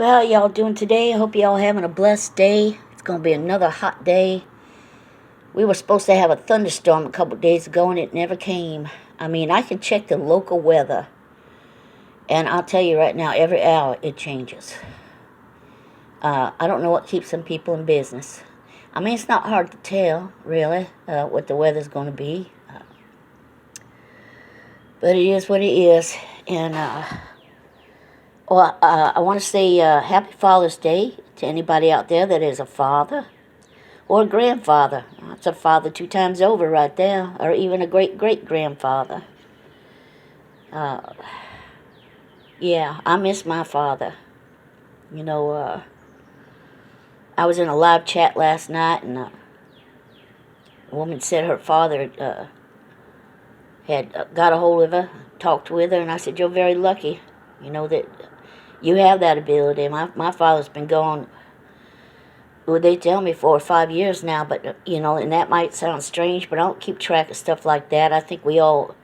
Well, y'all doing today? I hope y'all having a blessed day. It's going to be another hot day. We were supposed to have a thunderstorm a couple days ago, and it never came. I mean, I can check the local weather, and I'll tell you right now, every hour it changes. I don't know what keeps some people in business. I mean, it's not hard to tell, really, what the weather's going to be. But it is what it is. And, I want to say Happy Father's Day to anybody out there that is a father or a grandfather. That's a father 2 times over right there, or even a great-great-grandfather. Yeah, I miss my father. You know, I was in a live chat last night, and a woman said her father had got a hold of her, talked with her, and I said, you're very lucky, that you have that ability. My father's been gone, well, they tell me 4 or 5 years now, but, and that might sound strange, but I don't keep track of stuff like that. I think we all,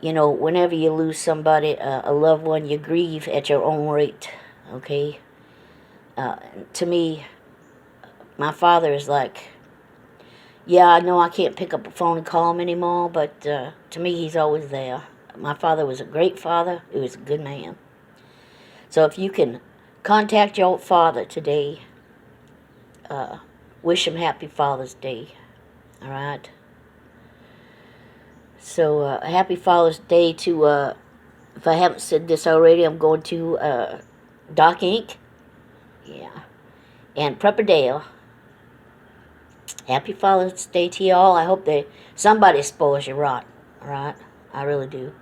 whenever you lose somebody, a loved one, you grieve at your own rate, okay? To me, my father is like, yeah, I know I can't pick up a phone and call him anymore, but to me, he's always there. My father was a great father. He was a good man. So if you can contact your father today, wish him Happy Father's Day, all right? So Happy Father's Day to, if I haven't said this already, I'm going to Doc Inc., yeah, and Prepperdale. Happy Father's Day to y'all. I hope somebody spoils you right, all right? I really do.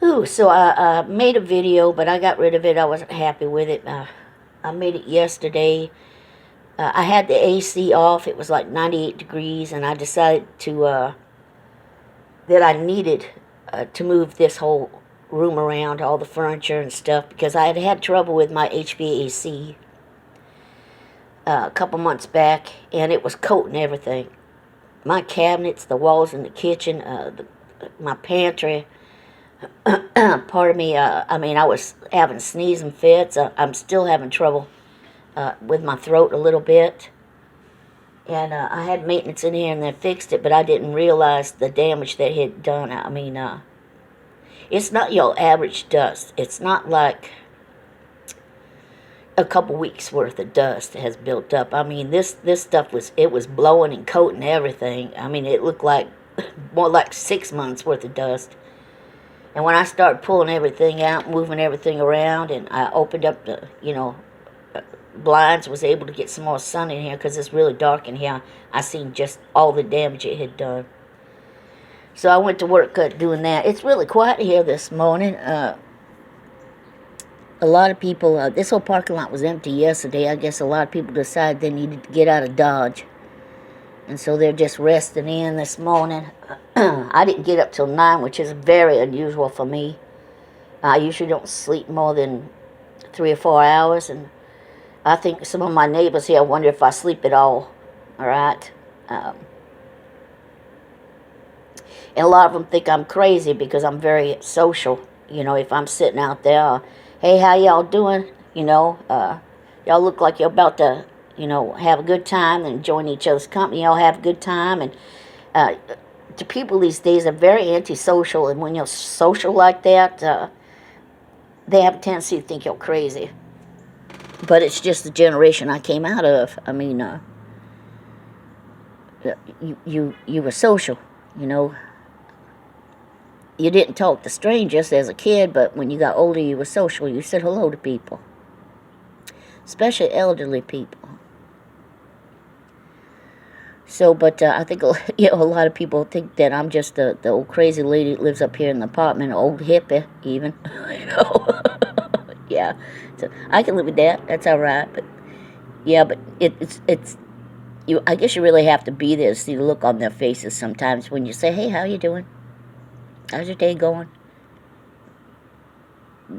Ooh, so I made a video, but I got rid of it. I wasn't happy with it. I made it yesterday. I had the AC off. It was like 98 degrees, and I decided that I needed to move this whole room around, all the furniture and stuff, because I had had trouble with my HVAC a couple months back, and it was coating everything. My cabinets, the walls in the kitchen, my pantry. Pardon me, I mean, I was having sneezing fits. I'm still having trouble with my throat a little bit. And I had maintenance in here and they fixed it, but I didn't realize the damage that it had done. I mean, it's not your average dust. It's not like a couple weeks worth of dust has built up. I mean, this stuff was blowing and coating everything. I mean, it looked like more like 6 months worth of dust. And when I started pulling everything out, moving everything around, and I opened up the, blinds, was able to get some more sun in here because it's really dark in here. I seen just all the damage it had done. So I went to work doing that. It's really quiet here this morning. A lot of people, this whole parking lot was empty yesterday. I guess a lot of people decided they needed to get out of Dodge. And so they're just resting in this morning. I didn't get up till 9, which is very unusual for me. I usually don't sleep more than 3 or 4 hours, and I think some of my neighbors here wonder if I sleep at all right? And a lot of them think I'm crazy because I'm very social. If I'm sitting out there, hey, how y'all doing? Y'all look like you're about to, have a good time and join each other's company. Y'all have a good time. And to people these days are very antisocial, and when you're social like that, they have a tendency to think you're crazy. But it's just the generation I came out of. I mean, you were social, You didn't talk to strangers as a kid, but when you got older, you were social. You said hello to people, especially elderly people. So, but I think a lot of people think that I'm just the old crazy lady that lives up here in the apartment, old hippie even, Yeah, so I can live with that. That's all right. But yeah, but it's you. I guess you really have to be there to see the look on their faces sometimes when you say, "Hey, how you doing? How's your day going?"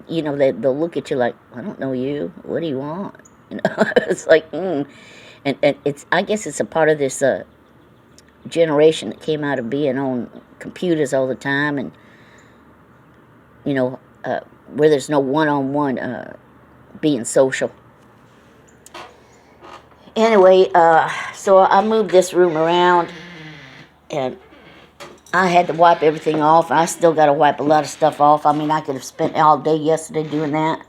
They'll look at you like, "I don't know you. What do you want?" It's like, And it's, I guess it's a part of this generation that came out of being on computers all the time, and where there's no one-on-one being social. Anyway, so I moved this room around, and I had to wipe everything off. I still got to wipe a lot of stuff off. I mean, I could have spent all day yesterday doing that.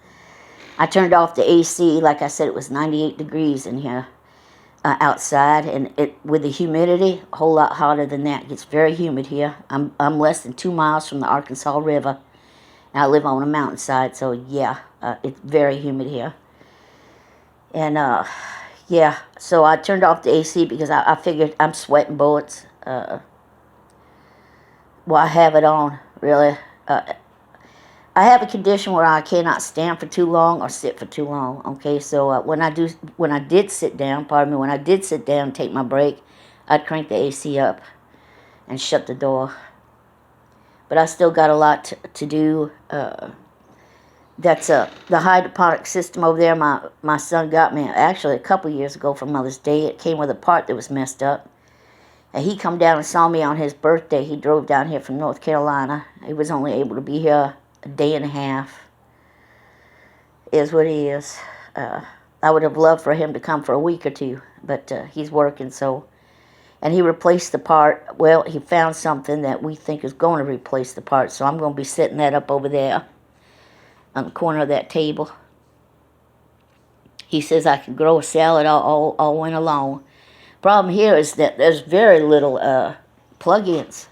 I turned off the AC. Like I said, it was 98 degrees in here outside, and with the humidity, a whole lot hotter than that. It's very humid here. I'm less than 2 miles from the Arkansas River. I live on a mountainside, so yeah, it's very humid here. And yeah, so I turned off the AC because I figured I'm sweating bullets. Well, I have it on, really. I have a condition where I cannot stand for too long or sit for too long. Okay, so when I did sit down, and take my break, I'd crank the AC up and shut the door. But I still got a lot to do. That's the hydroponic system over there. My son got me actually a couple years ago for Mother's Day. It came with a part that was messed up. And he come down and saw me on his birthday. He drove down here from North Carolina. He was only able to be here a day and a half. Is what he is. I would have loved for him to come for a week or two, but he's working, so. And he replaced the part. Well, he found something that we think is going to replace the part, so I'm going to be setting that up over there on the corner of that table. He says I can grow a salad all winter long. Problem here is that there's very little plug-ins.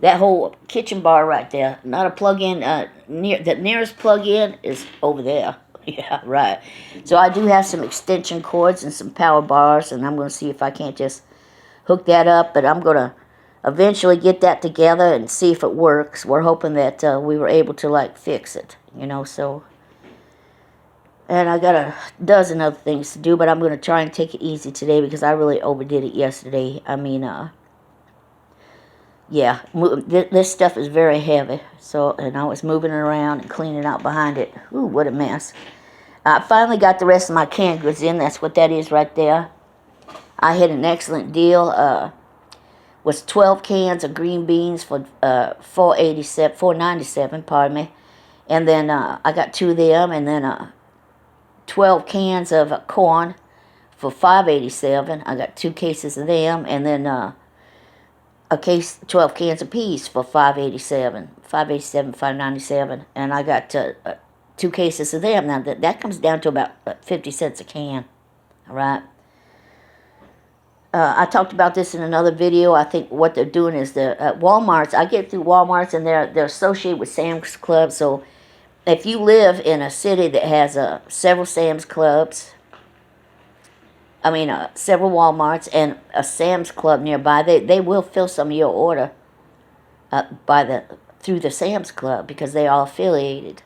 That whole kitchen bar right there, not a plug-in. The nearest plug-in is over there. Yeah, right. So I do have some extension cords and some power bars, and I'm going to see if I can't just hook that up. But I'm going to eventually get that together and see if it works. We're hoping that we were able to, like, fix it, you know, so. And I got a dozen other things to do, but I'm going to try and take it easy today because I really overdid it yesterday. I mean, yeah, this stuff is very heavy. So, and I was moving it around and cleaning out behind it. Ooh, what a mess. I finally got the rest of my canned goods in. That's what that is right there. I had an excellent deal. Was 12 cans of green beans for $4.97, pardon me. And then I got 2 of them, and then 12 cans of corn for $5.87. I got 2 cases of them, and then a case, 12 cans of peas for $5.87, $5.97, and I got 2 cases of them. Now that comes down to about 50 cents a can. All right. I talked about this in another video. I think what they're doing is the Walmart's. I get through Walmart's, and they're associated with Sam's Club, so. If you live in a city that has several Sam's Clubs, several Walmarts and a Sam's Club nearby, they will fill some of your order through the Sam's Club because they are affiliated.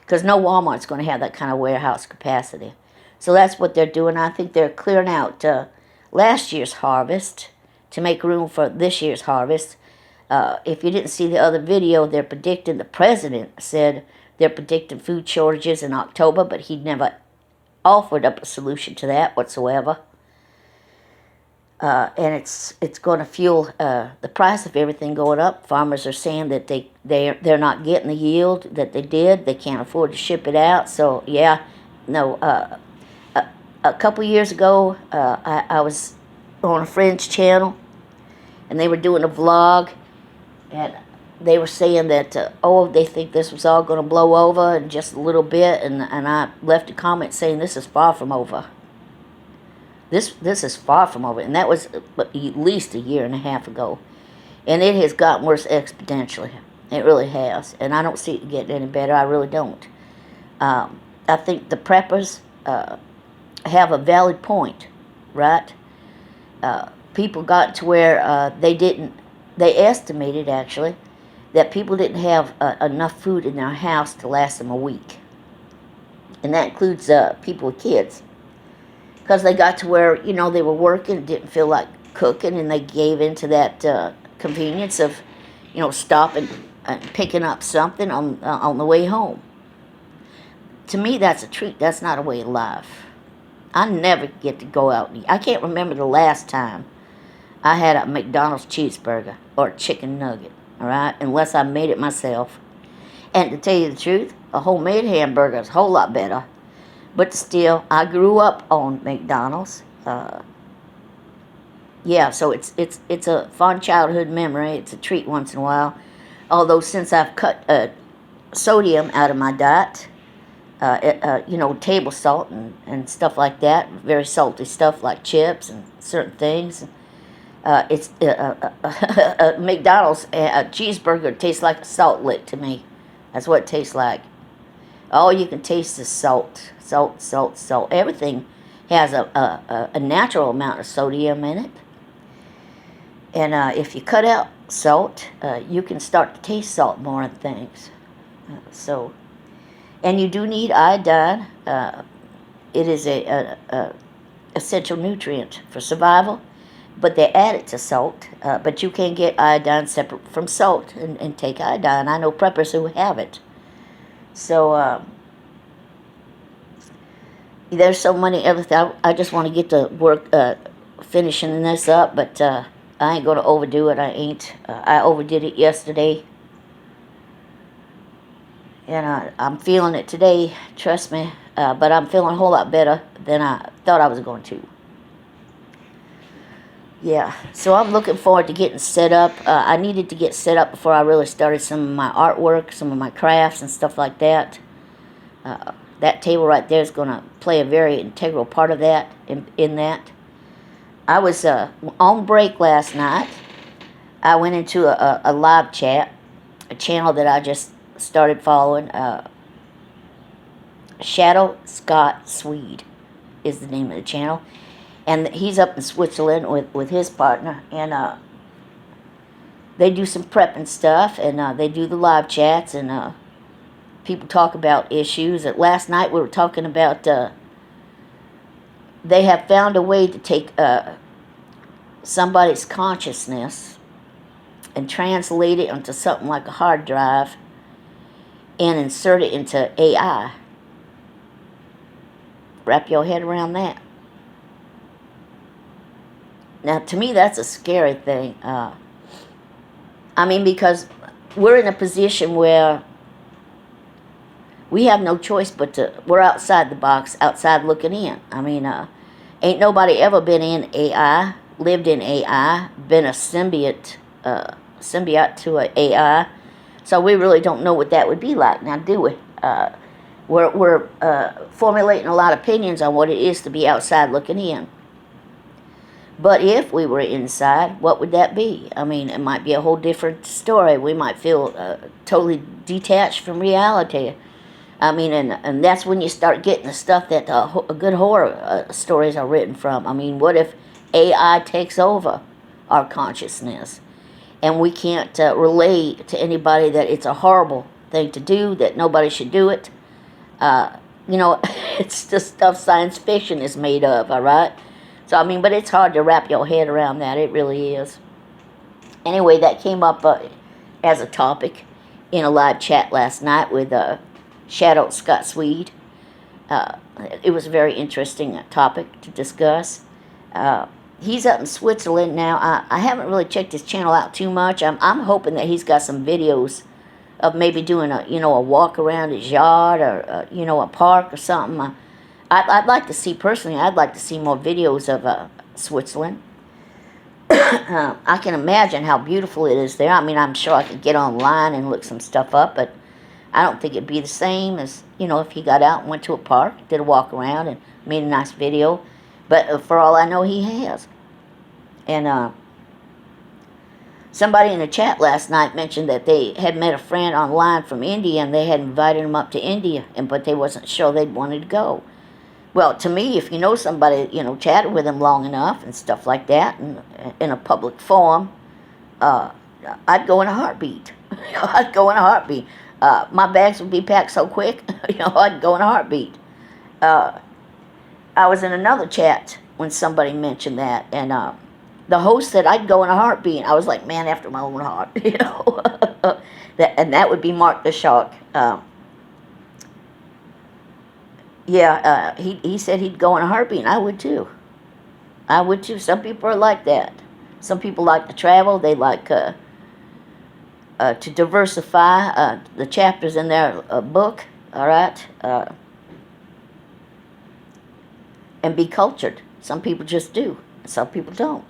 Because no Walmart's going to have that kind of warehouse capacity. So that's what they're doing. I think they're clearing out last year's harvest to make room for this year's harvest. If you didn't see the other video, they're predicting, the president said, they're predicting food shortages in October, but he never offered up a solution to that whatsoever. And it's going to fuel the price of everything going up. Farmers are saying that they're not getting the yield that they did. They can't afford to ship it out. So yeah, no. A couple years ago, I was on a friend's channel, and they were doing a vlog, and they were saying that, they think this was all going to blow over in just a little bit, and I left a comment saying this is far from over. This is far from over, and that was at least a year and a half ago. And it has gotten worse exponentially. It really has, and I don't see it getting any better. I really don't. I think the preppers have a valid point, right? People got to where they estimated, actually, that people didn't have enough food in their house to last them a week. And that includes people with kids. Because they got to where, they were working, didn't feel like cooking, and they gave into that convenience of, stopping and picking up something on the way home. To me, that's a treat. That's not a way of life. I never get to go out and eat. I can't remember the last time I had a McDonald's cheeseburger or a chicken nugget. All right, unless I made it myself. And to tell you the truth, a homemade hamburger is a whole lot better. But still, I grew up on McDonald's. Yeah, so it's a fond childhood memory. It's a treat once in a while. Although since I've cut sodium out of my diet, table salt and stuff like that, very salty stuff like chips and certain things. It's McDonald's a cheeseburger tastes like a salt lick to me. That's what it tastes like. All you can taste is salt, salt, salt, salt. Everything has a natural amount of sodium in it. And if you cut out salt, you can start to taste salt more in things. And you do need iodine. It is a essential nutrient for survival, but they add it to salt. But you can get iodine separate from salt and take iodine. I know preppers who have it. So there's so many other things. I just want to get to work finishing this up, but I ain't going to overdo it. I overdid it yesterday. And I'm feeling it today, trust me. But I'm feeling a whole lot better than I thought I was going to. Yeah, so I'm looking forward to getting set up. I needed to get set up before I really started some of my artwork, some of my crafts and stuff like that. That table right there is going to play a very integral part of that, in that. I was on break last night. I went into a live chat, a channel that I just started following. Shadow Scott Swede is the name of the channel. And he's up in Switzerland with his partner. And they do some prepping stuff. And they do the live chats. And people talk about issues. Last night we were talking about they have found a way to take somebody's consciousness and translate it onto something like a hard drive and insert it into AI. Wrap your head around that. Now, to me, that's a scary thing. Because we're in a position where we have no choice but we're outside the box, outside looking in. Ain't nobody ever been in AI, lived in AI, been a symbiote to an AI. So we really don't know what that would be like, now do we? We're formulating a lot of opinions on what it is to be outside looking in. But if we were inside, what would that be? It might be a whole different story. We might feel totally detached from reality. And that's when you start getting the stuff that good horror stories are written from. What if AI takes over our consciousness? And we can't relay to anybody that it's a horrible thing to do, that nobody should do it. It's the stuff science fiction is made of, all right? So, but it's hard to wrap your head around that. It really is. Anyway, that came up as a topic in a live chat last night with Shadow Scott Swede. It was a very interesting topic to discuss. He's up in Switzerland now. I haven't really checked his channel out too much. I'm hoping that he's got some videos of maybe doing a walk around his yard or a park or something. I'd like to see, personally, I'd like to see more videos of Switzerland. I can imagine how beautiful it is there. I'm sure I could get online and look some stuff up, but I don't think it'd be the same as, if he got out and went to a park, did a walk around and made a nice video. But for all I know, he has. And somebody in the chat last night mentioned that they had met a friend online from India and they had invited him up to India, but they wasn't sure they'd wanted to go. Well, to me, if you know somebody, chatted with them long enough and stuff like that, and in a public forum, I'd go in a heartbeat. I'd go in a heartbeat. My bags would be packed so quick, I'd go in a heartbeat. I was in another chat when somebody mentioned that, and the host said I'd go in a heartbeat. I was like, man after my own heart, and that would be Mark the Shark. He said he'd go in a heartbeat, and I would too. I would too. Some people are like that. Some people like to travel. They like to diversify the chapters in their book. all right? And be cultured. Some people just do. Some people don't.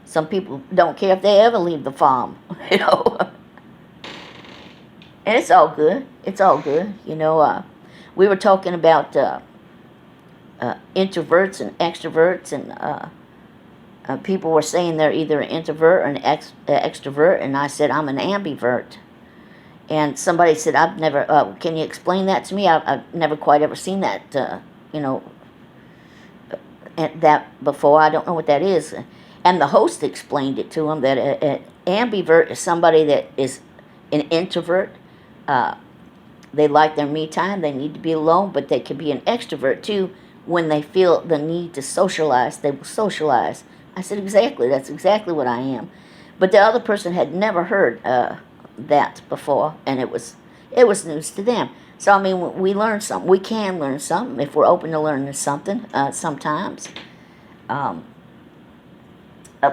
Some people don't care if they ever leave the farm, you know. And it's all good. It's all good. You know, we were talking about introverts and extroverts, and people were saying they're either an introvert or an extrovert, and I said I'm an ambivert. And somebody said, I've never, can you explain that to me? I've never quite ever seen that, you know, that before. I don't know what that is. And the host explained it to him, that an ambivert is somebody that is an introvert. They like their me time. They need to be alone, but they can be an extrovert too. When they feel the need to socialize, they will socialize. I said, exactly. That's exactly what I am. But the other person had never heard that before, and it was news to them. So I mean, we learn something. We can learn something if we're open to learning something. Sometimes, of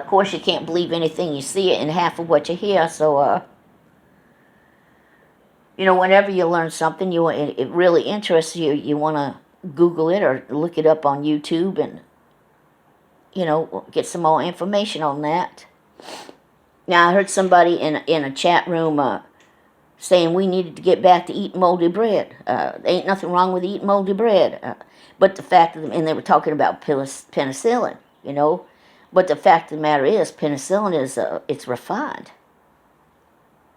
course, you can't believe anything you see and half of what you hear. So, you know, whenever you learn something, it really interests you. You want to Google it or look it up on YouTube, and you know, get some more information on that. Now, I heard somebody in a chat room saying we needed to get back to eating moldy bread. There ain't nothing wrong with eating moldy bread. But the fact of and they were talking about penicillin, you know. But the fact of the matter is, penicillin is, it's refined.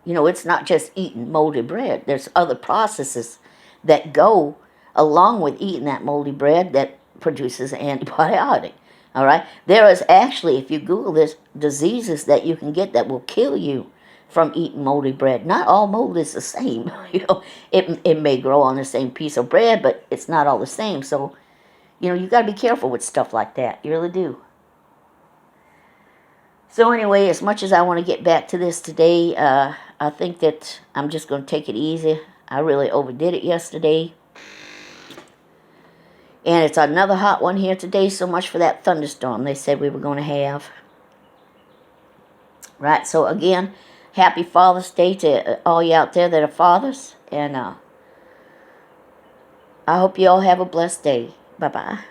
You know, it's not just eating moldy bread. There's other processes that go along with eating that moldy bread that produces an antibiotic. All right? There is actually, if you Google this, diseases that you can get that will kill you from eating moldy bread. Not all mold is the same. You know, it may grow on the same piece of bread, but it's not all the same. So, you know, you got to be careful with stuff like that. You really do. So anyway, as much as I want to get back to this today, I think that I'm just going to take it easy. I really overdid it yesterday. And it's another hot one here today. So much for that thunderstorm they said we were going to have. Right, so again, happy Father's Day to all you out there that are fathers. And I hope you all have a blessed day. Bye-bye.